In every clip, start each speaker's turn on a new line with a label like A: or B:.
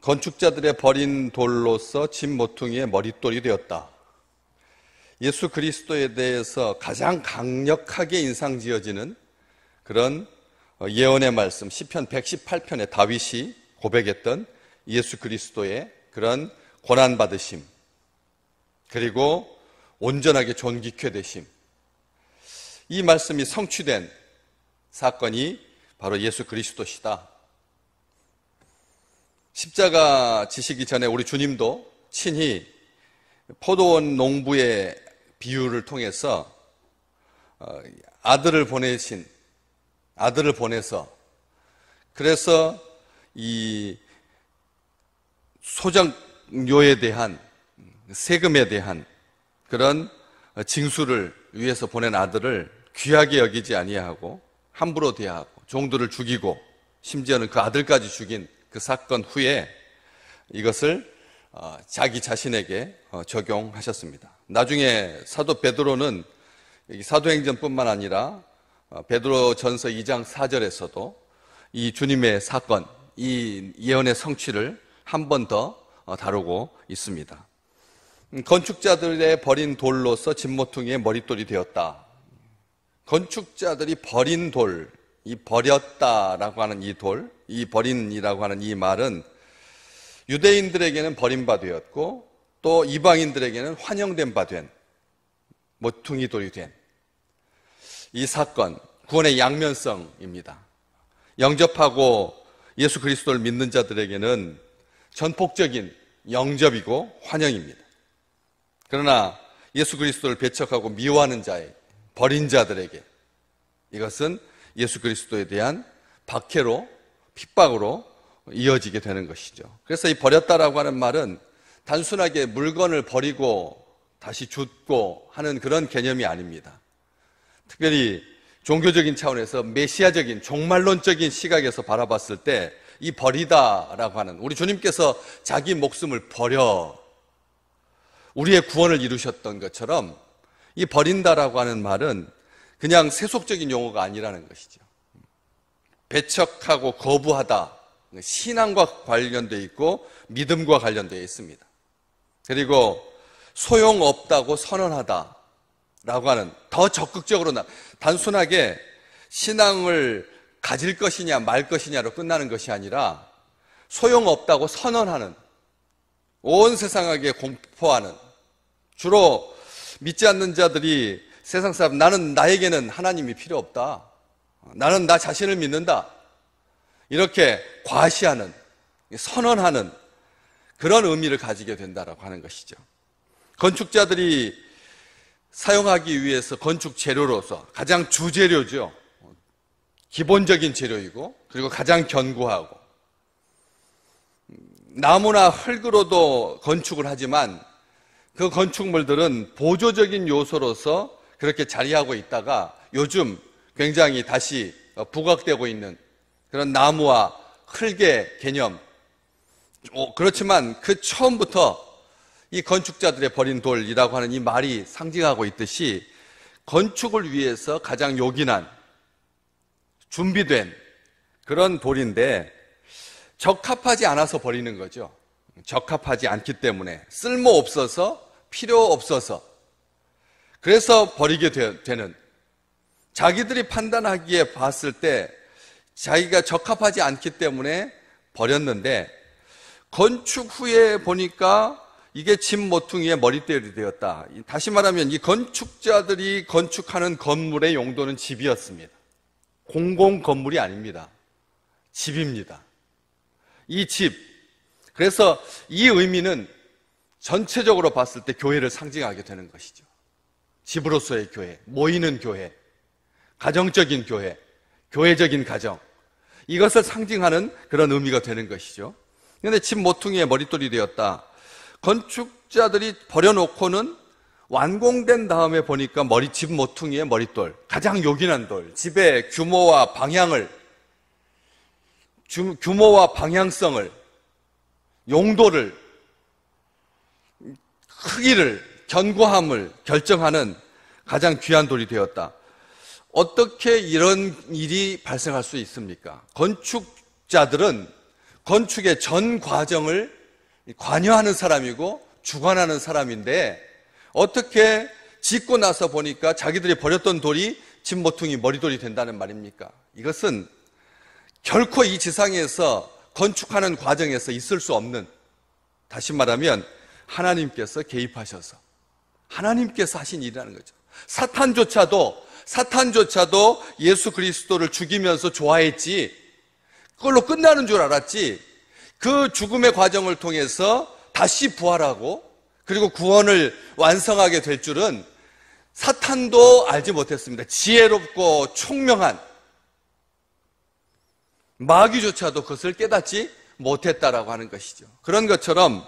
A: 건축자들의 버린 돌로서 집 모퉁이의 머릿돌이 되었다. 예수 그리스도에 대해서 가장 강력하게 인상 지어지는 그런 예언의 말씀, 시편 118편에 다윗이 고백했던 예수 그리스도의 그런 고난받으심, 그리고 온전하게 존귀케 되심, 이 말씀이 성취된 사건이 바로 예수 그리스도시다. 십자가 지시기 전에 우리 주님도 친히 포도원 농부의 비유를 통해서 아들을 보내서 그래서 이 소정료에 대한 세금에 대한 그런 징수를 위해서 보낸 아들을 귀하게 여기지 아니하고 함부로 대하고 종들을 죽이고 심지어는 그 아들까지 죽인 그 사건 후에 이것을 자기 자신에게 적용하셨습니다. 나중에 사도 베드로는 사도행전뿐만 아니라 베드로전서 2장 4절에서도 이 주님의 사건, 이 예언의 성취를 한 번 더 다루고 있습니다. 건축자들의 버린 돌로서 집 모퉁이의 머릿돌이 되었다. 건축자들이 버린 돌, 이 버렸다라고 하는 이 돌, 이 버린이라고 하는 이 말은 유대인들에게는 버린 바 되었고 또 이방인들에게는 환영된 바 된, 모퉁이 돌이 된 이 사건, 구원의 양면성입니다. 영접하고 예수 그리스도를 믿는 자들에게는 전폭적인 영접이고 환영입니다. 그러나 예수 그리스도를 배척하고 미워하는 자의 버린 자들에게 이것은 예수 그리스도에 대한 박해로, 핍박으로 이어지게 되는 것이죠. 그래서 이 버렸다라고 하는 말은 단순하게 물건을 버리고 다시 줍고 하는 그런 개념이 아닙니다. 특별히 종교적인 차원에서 메시아적인 종말론적인 시각에서 바라봤을 때 이 버리다라고 하는, 우리 주님께서 자기 목숨을 버려 우리의 구원을 이루셨던 것처럼 이 버린다라고 하는 말은 그냥 세속적인 용어가 아니라는 것이죠. 배척하고 거부하다, 신앙과 관련되어 있고 믿음과 관련되어 있습니다. 그리고 소용없다고 선언하다 라고 하는, 더 적극적으로 단순하게 신앙을 가질 것이냐 말 것이냐로 끝나는 것이 아니라 소용없다고 선언하는, 온 세상에게 공포하는, 주로 믿지 않는 자들이 세상 사람, 나에게는 하나님이 필요 없다, 나는 나 자신을 믿는다, 이렇게 과시하는, 선언하는 그런 의미를 가지게 된다라고 하는 것이죠. 건축자들이 사용하기 위해서 건축 재료로서 가장 주재료죠. 기본적인 재료이고 그리고 가장 견고하고, 나무나 흙으로도 건축을 하지만 그 건축물들은 보조적인 요소로서 그렇게 자리하고 있다가 요즘 굉장히 다시 부각되고 있는 그런 나무와 흙의 개념, 그렇지만 그 처음부터 이 건축자들의 버린 돌이라고 하는 이 말이 상징하고 있듯이 건축을 위해서 가장 요긴한 준비된 그런 돌인데 적합하지 않아서 버리는 거죠. 적합하지 않기 때문에, 쓸모없어서, 필요 없어서, 그래서 버리게 되는, 자기들이 판단하기에 봤을 때 자기가 적합하지 않기 때문에 버렸는데 건축 후에 보니까 이게 집 모퉁이의 머릿돌이 되었다. 다시 말하면 이 건축자들이 건축하는 건물의 용도는 집이었습니다. 공공 건물이 아닙니다. 집입니다. 이 집, 그래서 이 의미는 전체적으로 봤을 때 교회를 상징하게 되는 것이죠. 집으로서의 교회, 모이는 교회, 가정적인 교회, 교회적인 가정, 이것을 상징하는 그런 의미가 되는 것이죠. 그런데 집 모퉁이의 머릿돌이 되었다. 건축자들이 버려놓고는 완공된 다음에 보니까 집 모퉁이의 머릿돌, 가장 요긴한 돌, 집의 규모와 방향성을, 용도를, 크기를, 견고함을 결정하는 가장 귀한 돌이 되었다. 어떻게 이런 일이 발생할 수 있습니까? 건축자들은 건축의 전 과정을 관여하는 사람이고 주관하는 사람인데 어떻게 짓고 나서 보니까 자기들이 버렸던 돌이 집 모퉁이 머리돌이 된다는 말입니까? 이것은 결코 이 지상에서 건축하는 과정에서 있을 수 없는, 다시 말하면 하나님께서 개입하셔서 하나님께서 하신 일이라는 거죠. 사탄조차도 예수 그리스도를 죽이면서 좋아했지, 그걸로 끝나는 줄 알았지, 그 죽음의 과정을 통해서 다시 부활하고 그리고 구원을 완성하게 될 줄은 사탄도 알지 못했습니다. 지혜롭고 총명한 마귀조차도 그것을 깨닫지 못했다라고 하는 것이죠. 그런 것처럼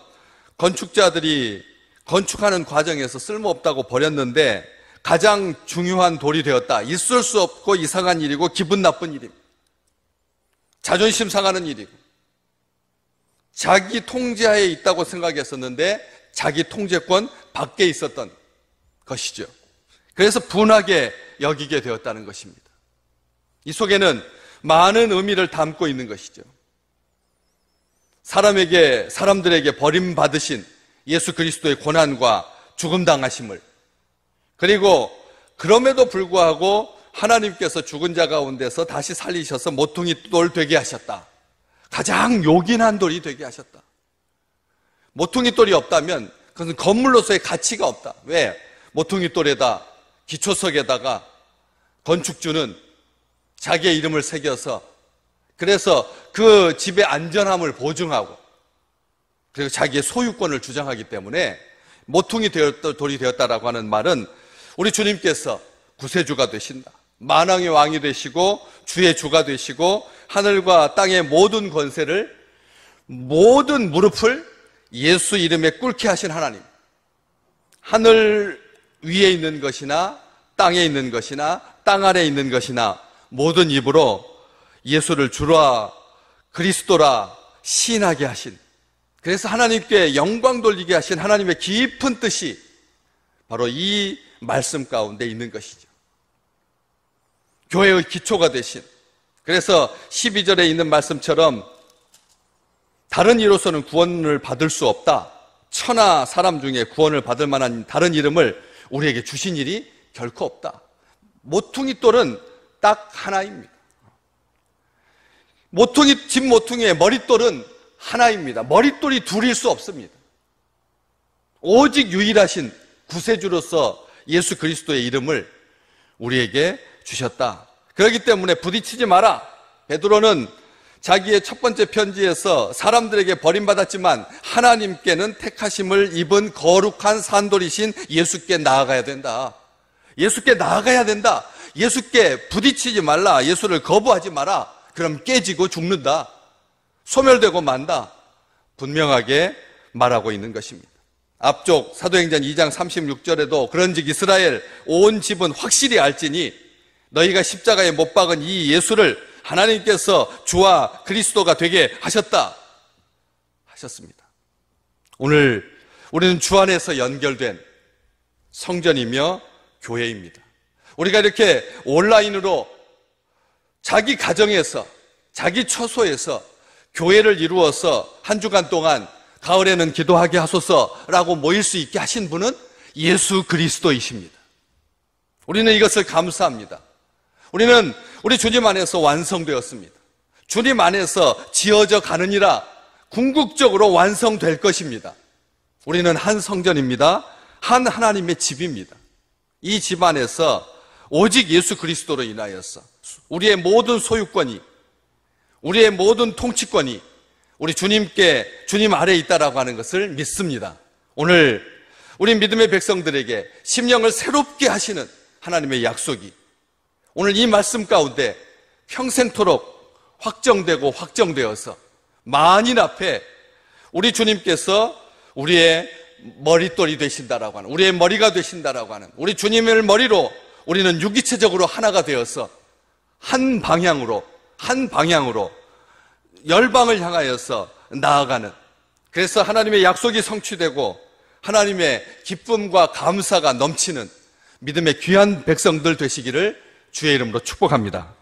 A: 건축자들이 건축하는 과정에서 쓸모없다고 버렸는데 가장 중요한 돌이 되었다. 있을 수 없고 이상한 일이고 기분 나쁜 일입니다. 자존심 상하는 일이고 자기 통제하에 있다고 생각했었는데 자기 통제권 밖에 있었던 것이죠. 그래서 분하게 여기게 되었다는 것입니다. 이 속에는 많은 의미를 담고 있는 것이죠. 사람들에게 버림받으신 예수 그리스도의 고난과 죽음 당하심을, 그리고 그럼에도 불구하고 하나님께서 죽은 자 가운데서 다시 살리셔서 모퉁이 돌 되게 하셨다. 가장 요긴한 돌이 되게 하셨다. 모퉁이 돌이 없다면 그것은 건물로서의 가치가 없다. 왜? 모퉁이 돌에다 기초석에다가 건축주는 자기의 이름을 새겨서, 그래서 그 집의 안전함을 보증하고 그리고 자기의 소유권을 주장하기 때문에 모퉁이 돌이 되었다라고 하는 말은 우리 주님께서 구세주가 되신다, 만왕의 왕이 되시고 주의 주가 되시고 하늘과 땅의 모든 권세를, 모든 무릎을 예수 이름에 꿇게 하신 하나님, 하늘 위에 있는 것이나 땅에 있는 것이나 땅 아래에 있는 것이나 모든 입으로 예수를 주라 그리스도라 시인하게 하신, 그래서 하나님께 영광 돌리게 하신 하나님의 깊은 뜻이 바로 이 말씀 가운데 있는 것이죠. 교회의 기초가 되신, 그래서 12절에 있는 말씀처럼 다른 이로서는 구원을 받을 수 없다, 천하 사람 중에 구원을 받을 만한 다른 이름을 우리에게 주신 일이 결코 없다. 모퉁이 돌은 딱 하나입니다. 집 모퉁이의 머릿돌은 하나입니다. 머릿돌이 둘일 수 없습니다. 오직 유일하신 구세주로서 예수 그리스도의 이름을 우리에게 주셨다. 그렇기 때문에 부딪히지 마라. 베드로는 자기의 첫 번째 편지에서 사람들에게 버림받았지만 하나님께는 택하심을 입은 거룩한 산돌이신 예수께 나아가야 된다. 예수께 나아가야 된다. 예수께 부딪히지 말라. 예수를 거부하지 마라. 그럼 깨지고 죽는다. 소멸되고 만다. 분명하게 말하고 있는 것입니다. 앞쪽 사도행전 2장 36절에도 그런즉 이스라엘 온 집은 확실히 알지니 너희가 십자가에 못 박은 이 예수를 하나님께서 주와 그리스도가 되게 하셨다 하셨습니다. 오늘 우리는 주 안에서 연결된 성전이며 교회입니다. 우리가 이렇게 온라인으로 자기 가정에서, 자기 처소에서 교회를 이루어서 한 주간 동안 가을에는 기도하게 하소서라고 모일 수 있게 하신 분은 예수 그리스도이십니다. 우리는 이것을 감사합니다. 우리는 우리 주님 안에서 완성되었습니다. 주님 안에서 지어져 가느니라 궁극적으로 완성될 것입니다. 우리는 한 성전입니다. 한 하나님의 집입니다. 이 집 안에서 오직 예수 그리스도로 인하여서 우리의 모든 소유권이, 우리의 모든 통치권이 우리 주님 아래에 있다라고 하는 것을 믿습니다. 오늘 우리 믿음의 백성들에게 심령을 새롭게 하시는 하나님의 약속이 오늘 이 말씀 가운데 평생토록 확정되고 확정되어서 만인 앞에 우리 주님께서 우리의 머릿돌이 되신다라고 하는, 우리의 머리가 되신다라고 하는, 우리 주님의 머리로 우리는 유기체적으로 하나가 되어서 한 방향으로 열방을 향하여서 나아가는, 그래서 하나님의 약속이 성취되고 하나님의 기쁨과 감사가 넘치는 믿음의 귀한 백성들 되시기를 주의 이름으로 축복합니다.